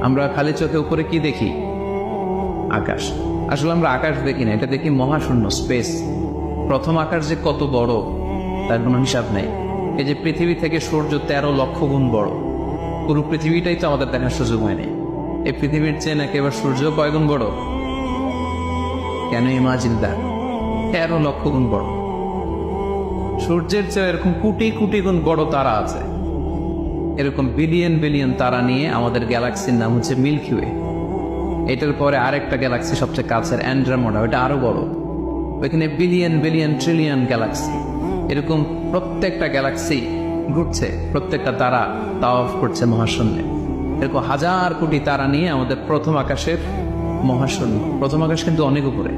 আমরা খালি চোখে উপরে কি দেখি? আকাশ। আসলে আমরা আকাশ দেখি না, এটা দেখি মহাশূন্য, স্পেস। প্রথম আকাশ যে কত বড় তার কোনো হিসাব নেই। এই যে পৃথিবী থেকে সূর্য 13 লক্ষ গুণ বড়, পুরো পৃথিবীটাই তো আমাদের দেখার সুযোগ হয়নি। এই পৃথিবীর চেয়ে নাকি এবার সূর্য কয় গুণ বড়? কেন ইমাজিন দ্যাট, 13 লক্ষ গুণ বড়। সূর্যের চেয়ে এরকম কোটি কোটি গুণ বড় তারা আছে। এরকম বিলিয়ন বিলিয়ন তারা নিয়ে আমাদের গ্যালাক্সির নাম হচ্ছে মিল্কি ওয়ে। এটার পরে আরেকটা গ্যালাক্সি সবচেয়ে কাছের অ্যান্ড্রোমেডা, ওটা আরো বড়। ওইখানে বিলিয়ন বিলিয়ন ট্রিলিয়ন গ্যালাক্সি। এরকম প্রত্যেকটা গ্যালাক্সি ঘুরছে, প্রত্যেকটা তারা তাওয়াফ করছে মহাশূন্যে। এরকম হাজার কোটি তারা নিয়ে আমাদের প্রথম আকাশের মহাশূন্য। প্রথম আকাশ কিন্তু অনেক উপরে।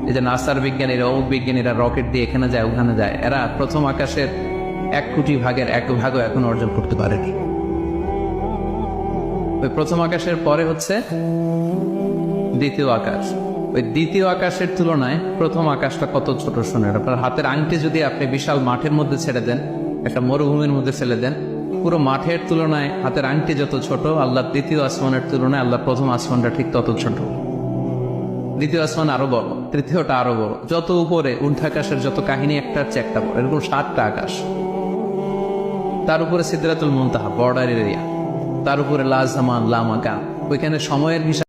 এই যে নাসার বিজ্ঞানীরা, অমুক বিজ্ঞানীরা রকেট দিয়ে এখানে যায় ওখানে যায়, এরা প্রথম আকাশের 1 কোটি ভাগের 1 ভাগও এখন অর্জন করতে পারেনি। ওই প্রথম আকাশের পরে হচ্ছে দ্বিতীয় আকাশ। ওই দ্বিতীয় আকাশের তুলনায় প্রথম আকাশটা কত ছোট শোনেন। আপনার হাতের আংটি যদি আপনি বিশাল মাঠের মধ্যে ছেড়ে দেন, একটা মরুভূমির মধ্যে ফেলে দেন, পুরো মাঠের তুলনায় হাতের আংটি যত ছোট, আল্লাহর দ্বিতীয় আসমানের তুলনায় আল্লাহর প্রথম আসমানটা ঠিক তত ছোট। দ্বিতীয় আসমান আরো বড়, তৃতীয়টা আরো বড়। যত উপরে ঊর্ধ্বাকাশের যত কাহিনী একটার চেয়ে একটা বড়, এরকম 7টা আকাশ। তার উপরে সিদরাতুল মুনতাহা, বর্ডার এরিয়া। তার উপরে লা জামান লা মাকান, ওইখানে সময়ের হিসাব